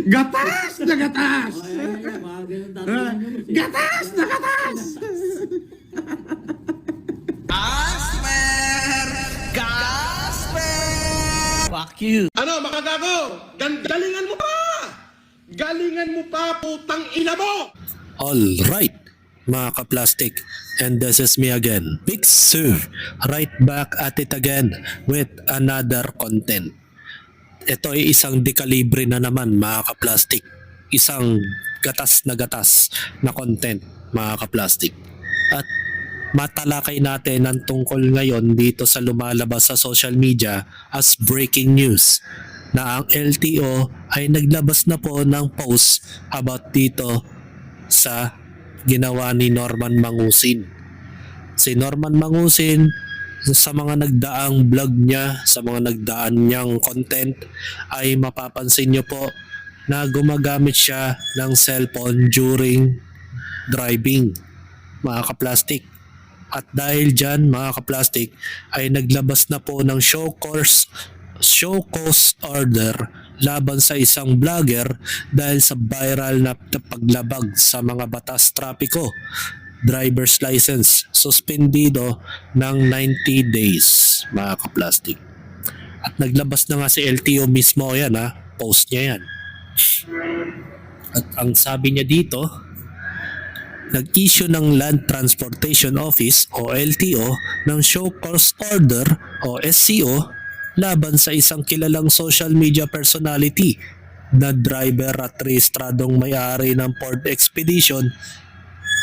Gatas na gatas! O, ayan, mga ganun tatanungin mo. Gatas na gatas! Fuck you. Ano, mga gago? Galingan mo pa! Galingan mo pa, putang ina mo! Alright, mga ka-plastic. And this is me again, Big Sir. Right back at it again with another content. Ito ay isang dekalibre na naman, mga ka-plastic. Isang gatas na content, mga ka-plastic. At matalakay natin ang tungkol ngayon dito sa lumalabas sa social media as breaking news na ang LTO ay naglabas na po ng post about dito sa ginawa ni Norman Mangusin. Si Norman Mangusin, sa mga nagdaang vlog niya, sa mga nagdaan niyang content, ay mapapansin niyo po na gumagamit siya ng cellphone during driving, mga ka-plastic. At dahil dyan, mga ka-plastic, ay naglabas na po ng show cause order laban sa isang vlogger dahil sa viral na paglabag sa mga batas trapiko, driver's license, suspendido ng 90 days, mga ka-plastic. At naglabas na nga si LTO mismo, yan post niya yan. At ang sabi niya dito, nag-issue ng Land Transportation Office o LTO ng show cause order o SCO laban sa isang kilalang social media personality na driver at rehistradong may-ari ng Ford Expedition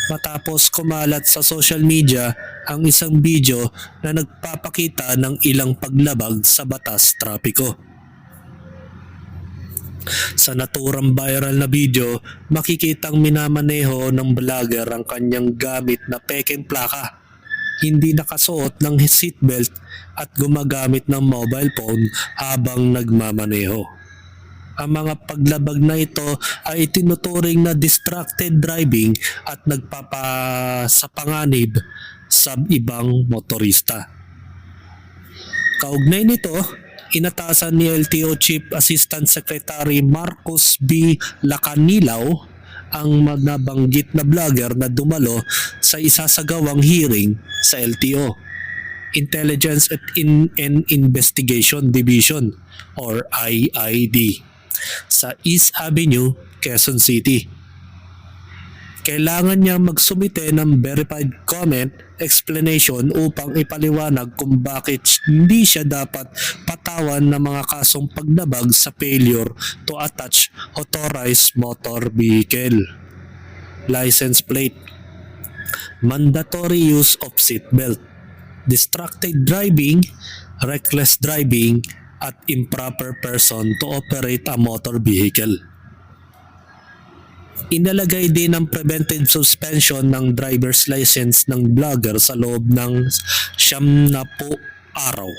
matapos kumalat sa social media ang isang video na nagpapakita ng ilang paglabag sa batas trapiko. Sa naturang viral na video, makikitang minamaneho ng vlogger ang kanyang gamit na pekeng plaka, hindi nakasuot ng seatbelt at gumagamit ng mobile phone habang nagmamaneho. Ang mga paglabag na ito ay tinuturing na distracted driving at nagpapasapanganib sa ibang motorista. Kaugnay nito, inatasan ni LTO Chief Assistant Secretary Marcos B. Lacanilaw ang nabanggit na vlogger na dumalo sa isasagawang hearing sa LTO, Intelligence and Investigation Division or IID, sa East Avenue, Quezon City. Kailangan niya magsumite ng verified comment explanation upang ipaliwanag kung bakit hindi siya dapat patawan ng mga kasong paglabag sa failure to attach authorized motor vehicle license plate, mandatory use of seatbelt, distracted driving, reckless driving, at improper person to operate a motor vehicle. Inalagay din ang preventive suspension ng driver's license ng vlogger sa loob ng 90 araw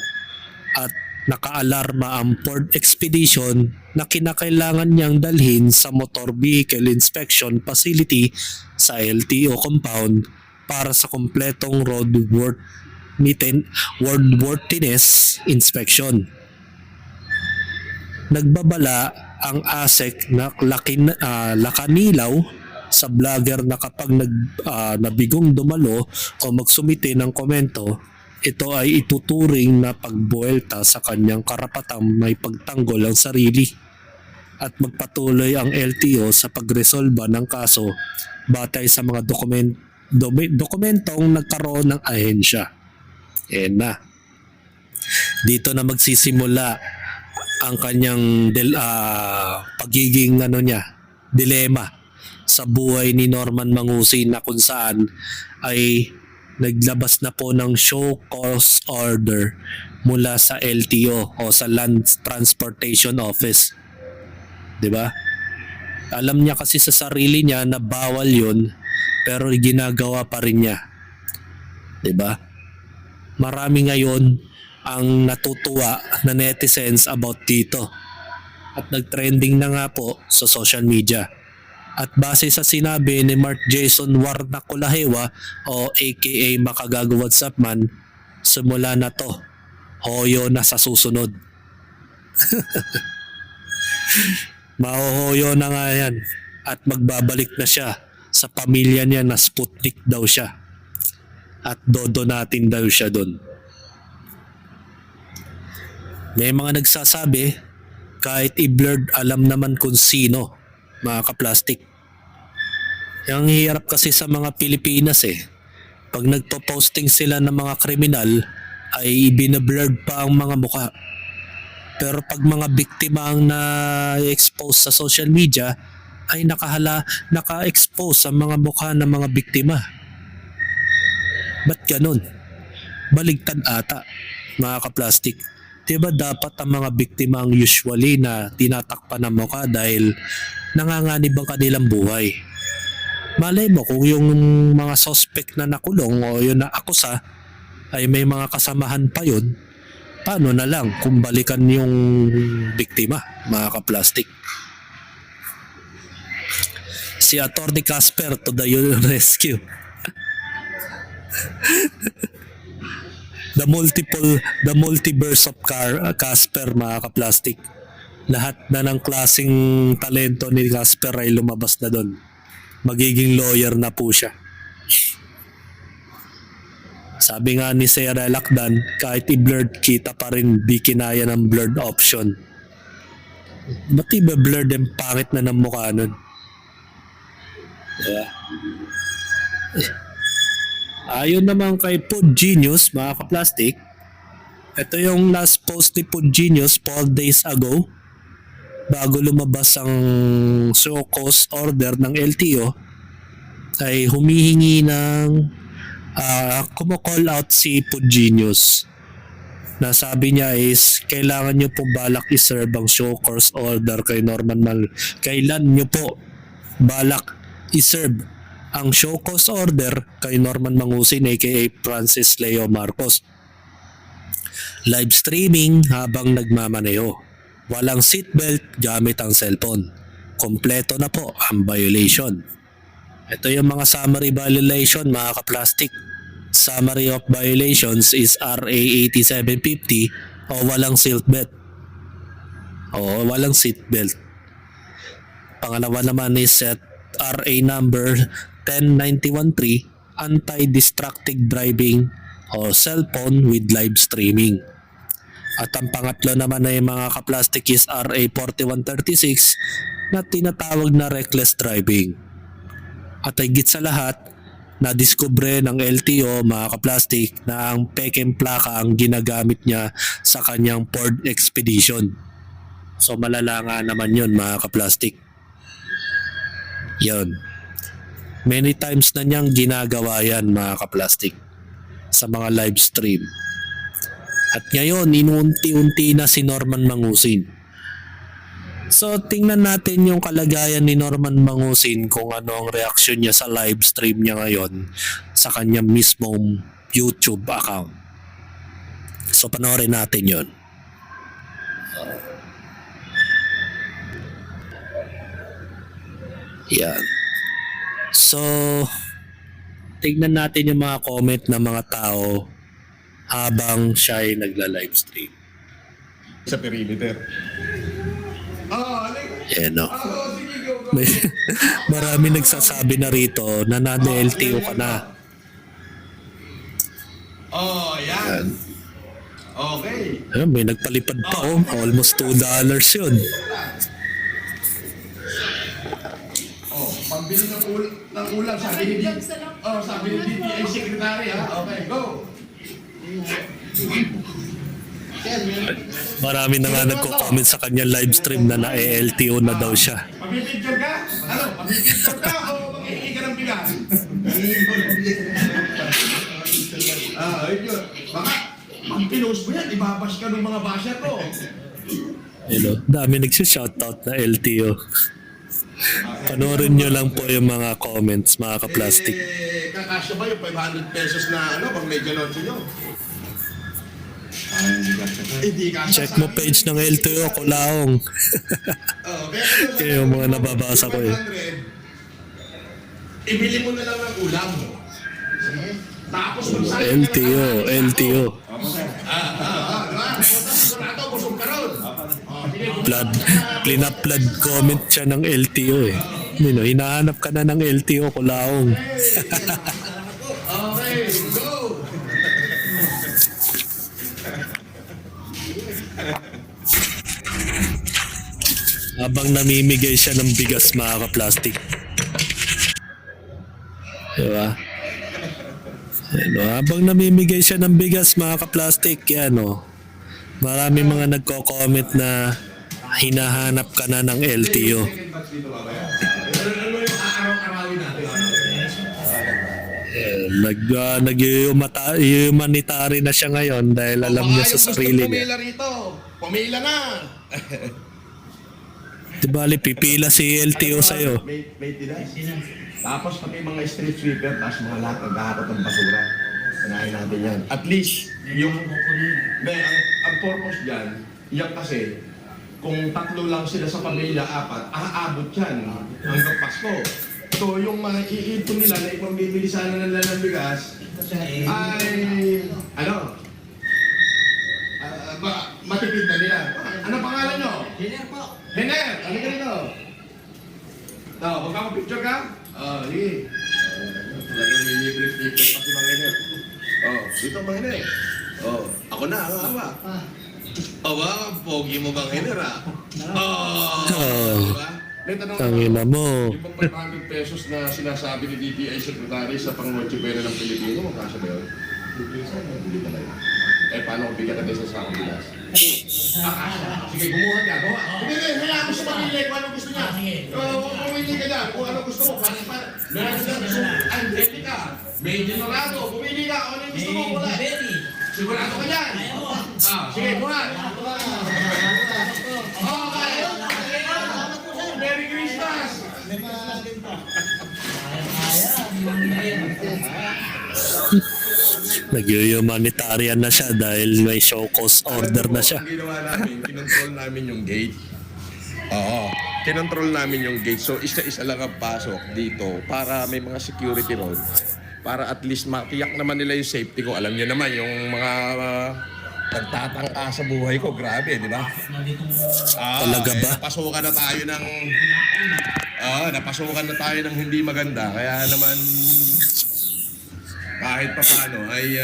at nakaalarma ang Ford Expedition na kinakailangan niyang dalhin sa Motor Vehicle Inspection Facility sa LTO compound para sa kumpletong roadworthiness inspection. Nagbabala ang ASEC na Lacanilaw sa vlogger na kapag nabigong dumalo o magsumite ng komento, ito ay ituturing na pagbuelta sa kanyang karapatang may pagtanggol ang sarili at magpatuloy ang LTO sa pagresolba ng kaso batay sa mga dokumentong nagkaroon ng ahensya. Na. Dito na magsisimula ang kanyang pagiging dilema sa buhay ni Norman Mangusin na kung saan ay naglabas na po ng show cause order mula sa LTO o sa Land Transportation Office. 'Di ba? Alam niya kasi sa sarili niya na bawal 'yun pero ginagawa pa rin niya. 'Di ba? Marami ngayon ang natutuwa na netizens about dito at nagtrending na nga po sa social media. At base sa sinabi ni Mark Jason Warnaculahewa o aka Makagago WhatsApp Man, simula na to, hoyo na sa susunod. Mahuhuyo na nga yan at magbabalik na siya sa pamilya niya na Sputnik daw siya at dodonatin daw siya doon. May mga nagsasabi kahit i-blurred alam naman kung sino, mga kaplastik. Ang hirap kasi sa mga Pilipinas pag nagpo-posting sila ng mga kriminal ay binablurred pa ang mga mukha. Pero pag mga biktima ang na-expose sa social media, ay naka-expose ang mga mukha ng mga biktima. Ba't ganun? Baligtad ata, mga kaplastik. Diba dapat ang mga biktima ang usually na tinatakpan ng mukha dahil nanganganib ang kanilang buhay. Malay mo kung yung mga suspect na nakulong o yung naakusa ay may mga kasamahan pa yun, paano na lang kung balikan yung biktima, mga kaplastik? Si Atty. Casper to the rescue. The multiverse of Casper, mga kaplastik. Lahat na ng klaseng talento ni Casper ay lumabas na doon. Magiging lawyer na po siya. Sabi nga ni Sarah Lacdan, kahit i-blurred kita pa rin di kinaya ng blurred option. Ba't iba blurred ang pangit na ng mukha nun? Diba? Ayon naman kay Food Genius, mga kaplastik, ito yung last post ni Food Genius 4 days ago bago lumabas ang show cause order ng LTO ay humihingi ng kumo-call out si Food Genius na sabi niya is kailangan nyo po balak iserve ang show cause order kay Norman kailan nyo po balak iserve ang show cause order kay Norman Mangusin aka Francis Leo Marcos. Live streaming habang nagmamaneho, walang seatbelt gamit ang cellphone, kompleto na po ang violation. Ito yung mga summary violation, mga kaplastik. Summary of violations is RA 8750 o walang seatbelt. Pangalawa naman is set RA number 10913 anti-distracted driving o cellphone with live streaming. At ang pangatlo naman ay mga kaplastik is RA 4136 na tinatawag na reckless driving. At higit sa lahat, nadiskubre ng LTO, mga kaplastik, na ang pekeng plaka ang ginagamit niya sa kanyang Ford Expedition. So malala nga naman yun, mga kaplastik. Yun. Many times na niyang ginagawa yan, mga kaplastik, sa mga live stream. At ngayon, inunti-unti na si Norman Mangusin. So, tingnan natin yung kalagayan ni Norman Mangusin kung ano ang reaksyon niya sa live stream niya ngayon sa kanyang mismong YouTube account. So, panoorin natin yun. Yan. So, tingnan natin yung mga comment ng mga tao habang siya ay nagla-live stream. Sa perimeter. Yan o. Marami nagsasabi na rito na nade-LTO ka na. Yan. Okay. Ayun, may nagpalipad pa almost $2 yun. Pambili ng ulam, sabi ni DTI Secretary, ha? Okay, go. Marami na nga nagko-comment sa kanyang live stream na na-LTO na daw siya. Pamipicture ka? Ano? Pamipicture ka o maghihingi ka ng bigas? Yun. Baka, pag pinost mo yan, ibabash ka ng mga basher ko. Dami nagsishoutout na LTO. Panoorin nyo lang po yung mga comments, mga kaplastik. Kakasya ba yung 500 pesos na pag may ganon nyo? Check mo page ng LTO, Kulaong. Yung mga nababasa ko Ibili mo na lang ng ulam mo. Tapos LTO. Sigurado, busog ka ron. Sige, Clean-upload comment siya ng LTO eh. Mino, hinahanap ka na ng LTO, kulaong. Okay, go! Habang namimigay siya ng bigas, mga ka-plastic. Diba? Ano, habang namimigay siya ng bigas, mga ka-plastic, yan o. Marami mga nagko-comment na hinahanap ka na ng LTO. Nag-humanitarian na siya ngayon dahil alam niya sa sarili niya. Pumila rito. Pumila na. Di bali, pipila si LTO sa'yo. May tinas. Tapos pati mga street sweeper, tapos mga lahat naghahatot ng basura. Sanayin natin yan. At least, yung... Hindi, ang purpose dyan, yan kasi, kung tatlo lang sila sa pamilya, apat, aabot yan hanggang Pasko. So, yung mga iipon nila na ipambibili sana nila ng bigas, ay... Ano? Matipid na nila. Ano pangalan nyo? Dinner po. Hener! Ano ka rito? Magkakapicture ka? Sige. Talagang may libre-libre pa si Mang Hener. Dito Mang Hener. Ako na, ang awa. Pogi mo Mang Hener diba? May tanong ako, Tangina mo. yung bang 500 pesos na sinasabi ni DTI Secretary sa pang-Noche Buena ng Pilipino, magkasa ba yun? Hindi talaga. Paano kung bigyan ka tayo sa sakong bilas? Sige, bumuhat ka. Sige, hayaan mo sa pamilya kung anong gusto niya. Pumili ka dyan kung anong gusto mo. Meron dyan gusto mo. Angelica, may Dinorado. Pumili ka kung anong gusto mo. Wala. Sigurado ka dyan. Sige, buhat. Merry Christmas! Nag-humanitarian na siya dahil may show cause order na siya. Ang ginawa namin, kinontrol namin yung gate. Kinontrol namin yung gate. So, isa-isa lang ang pasok dito para may mga security road. Para at least matiyak naman nila yung safety ko. Alam niyo naman, yung mga nagtatangka sa buhay ko, grabe, di ba? Talaga ba? Napasukan na tayo ng... napasukan na tayo ng hindi maganda. Kaya naman... kahit pa paano ay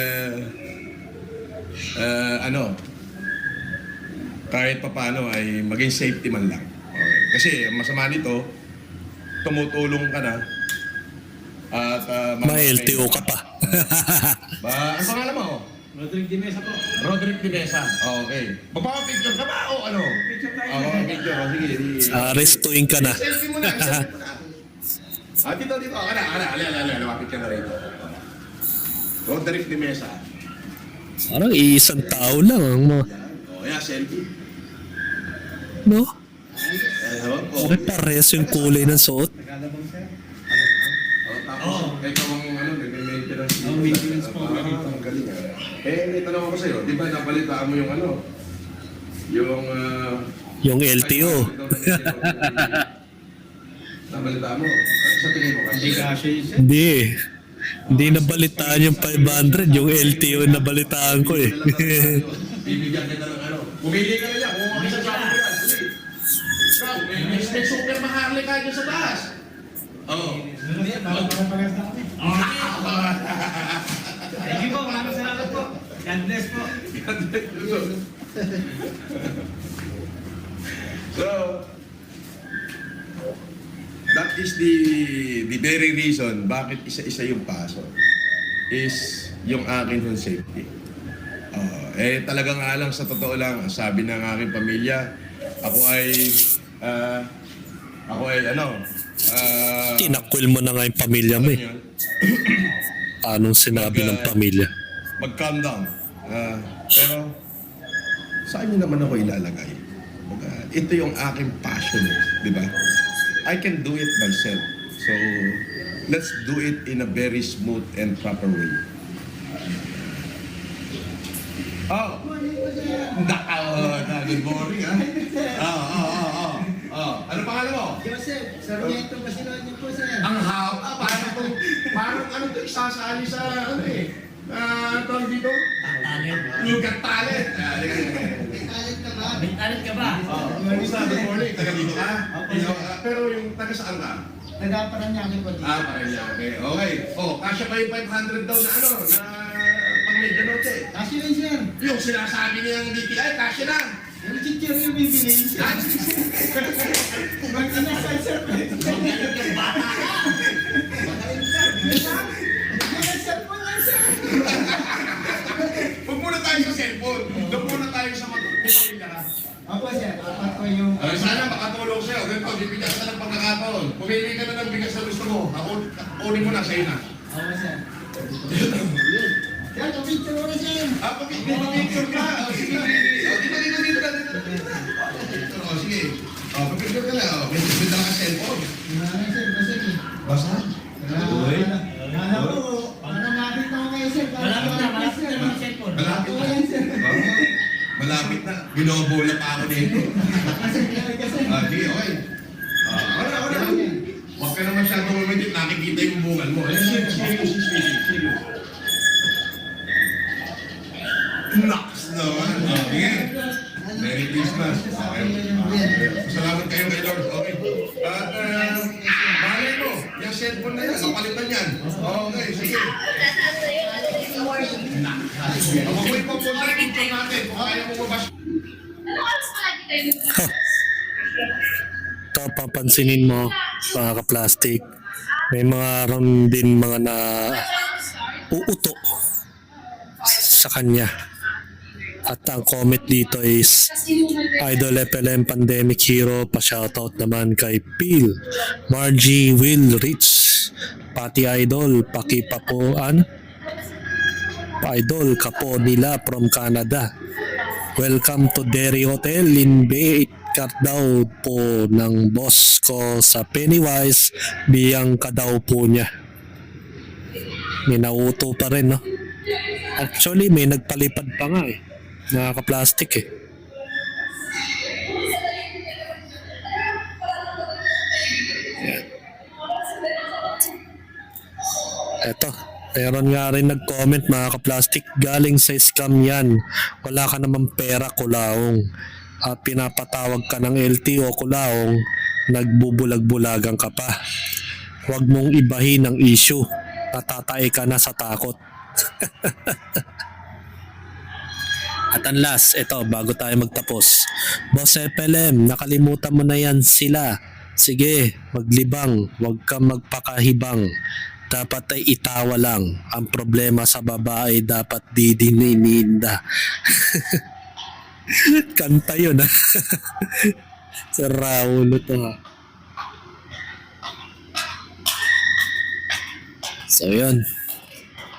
kahit pa paano ay maging safety man lang. Okay. Kasi ang masama nito, tumutulong ka na at May LTO ka pa. Ang pangalan mo? Rodrick Di Mesa po. Rodrick Di Mesa. Okay. Magpapapicture ka ba o ano? Picture tayo. Picture. Sige. Arestuin ka na. Selfie mo na. Dito. Ala. Lumapit ka na rito. Rodrick Di Mesa. Parang isang tao lang ang mga... Selfie. No? Po. Bakit pares yung kulay ng suot? Tapos, ikaw ang nag-maintenance. Maintenance po. Ang galing. May tanong ako sa'yo. Di ba napalitaan mo yung yung... Yung LTO. Napalitaan mo? Sa tingin mo kasi? Hindi. Hindi nabalitaan yung 500. Yung LTO nabalitaan ko eh. Bibigyan kita ng pumili ka na yan. Kung makisa sa akin yan. Ikaw, may super maharli ka dyan sa taas. Thank you po. Maraming salamat po. God bless po. So, that is the very reason bakit isa-isa yung pasok is yung akin home safety. Talaga nga lang sa totoo lang, sabi ng aking pamilya, ako ay Tinakwil mo na nga yung pamilya mo eh. Anong sinabi ng pamilya? Mag-calm down. Pero, saan nyo naman ako ilalagay? Ito yung aking passion, di ba? I can do it myself. So, let's do it in a very smooth and proper way. Good morning, Ano pangalan mo? Joseph, Sarmiento Basilonia po, sir. Ang haba, parang ano to, isasali sa tawag dito? Talent. You got talent. Talent ka ba? Bentalit ka ba? Kamusta? Good morning. Taga dito ka? Okay. Pero yung taga saan ka? Nagpaparanyaki po dito. Paranaque. Okay. Kasya pa yung 500 daw na pang medianoche. Kasi rin sir. Yung sinasabi niyang DTI, kasya na. Yung teacher yung bibili. Mag-inasal sir. Magaling ka bata ka. Magaling ka. Magaling cellphone lang sir. Huwag muna tayo sa cellphone. Doon muna tayo sa pamilya ka. Ako sir, apat ko yung... Sana makatulong sa'yo. Ganito, bibigyan ka ng pagkakataon. Pumili ka na ng bigas na gusto mo. Kunin mo na, sa'yo na. Oo sir. Yan, picture mo na sir. Papicture ka. Sige. Dito na. Sige. Papicture ka na. May dala ka cellphone. Maraming sir, kasi Basta? Nala ko, ano makita ko kayo sir? Malapit na mga cellphone. Malapit Ako na. yan sir. Malapit na. Binobola pa ako dito. Kasi, kasi. Sige, okay. Wala. Huwag ka na masyadong umitit. Nakikita yung bungal mo. Serious. Naks naman. Sige. Merry Christmas. Okay. Salamat kayo kay Lord. Okay. At, malay mo, yung cellphone na yan, kapalitan yan. Okay, sige. Huwag mo ipapunta yung picture natin kung kaya mo mabas. Ito, papansinin mo, mga ka-plastic, may mga ron din mga na uuto sa kanya. At ang comment dito is Idol FLM Pandemic Hero, pa-shoutout naman kay Phil, Margie, Will, Rich, pati Idol, pakipapuan, Idol, kapo nila from Canada. Welcome to Derry Hotel in Bay. Cut daw po ng boss ko sa Pennywise, biyang ka daw po niya. May nauto pa rin, no? Actually, may nagpalipad pa nga eh. Nakaka-plastic eh. Yan. Eto, meron nga rin nag-comment mga ka-plastic, galing sa scam yan. Wala ka namang pera, kulaong. At pinapatawag ka ng LTO, kulaong, nagbubulag-bulagan ka pa. Huwag mong ibahin ang issue. Natatay ka na sa takot. At ang last, ito, bago tayo magtapos. Boss FLM, nakalimutan mo na yan sila. Sige, maglibang, huwag kang magpakahibang. Dapat ay itawa lang. Ang problema sa babae, dapat di dinininda. Kanta yun, ha? Sa Raulo to, ha? So, yun.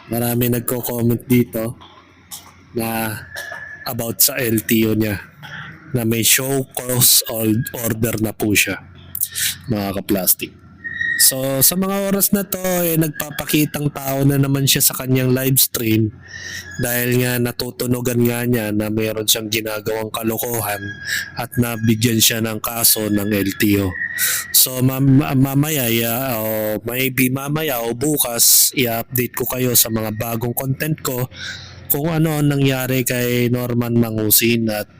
Marami nagko-comment dito na about sa LTO niya, na may show cause order na po siya, mga ka-plastic. So sa mga oras na to nagpapakitang tao na naman siya sa kanyang live stream, dahil nga natutunogan nga niya na mayroon siyang ginagawang kalokohan at nabigyan siya ng kaso ng LTO. So mamaya maybe mamaya o bukas i-update ko kayo sa mga bagong content ko kung ano ang nangyari kay Norman Mangusin at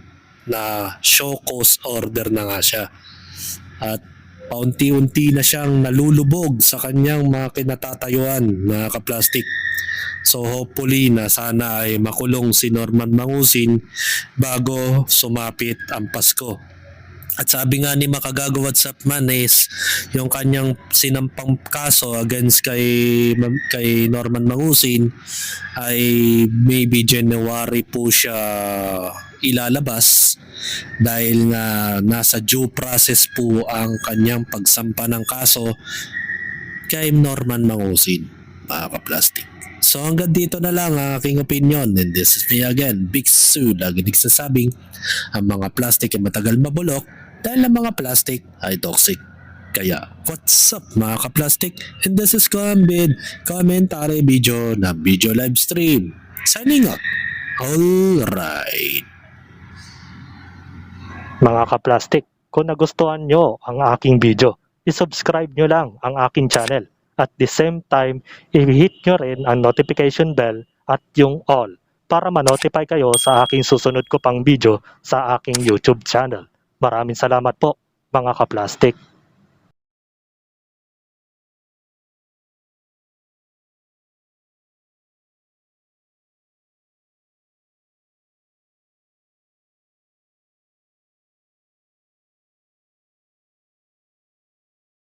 na show cause order na nga siya. At paunti-unti na siyang nalulubog sa kanyang mga kinatatayuan, mga ka-plastic. So hopefully na sana ay makulong si Norman Mangusin bago sumapit ang Pasko. At sabi nga ni Makagago WhatsApp man is yung kanyang sinampang kaso against kay Norman Mangusin ay maybe January po siya ilalabas, dahil nga nasa due process po ang kanyang pagsampa ng kaso kay Norman Mangusin, mga ka-plastic. So hanggang dito na lang ang aking opinion, and this is me again, Big Sue, lagi nagsasabing ang mga plastic ay matagal mabulok dahil ang mga plastic ay toxic. Kaya, what's up mga ka-plastic? And this is Combid, commentary video na video live stream. Signing out. Alright. Mga ka-plastic, kung nagustuhan nyo ang aking video, isubscribe nyo lang ang aking channel. At the same time, i-hit nyo rin ang notification bell at yung all para ma-notify kayo sa aking susunod ko pang video sa aking YouTube channel. Maraming salamat po mga kaplastik.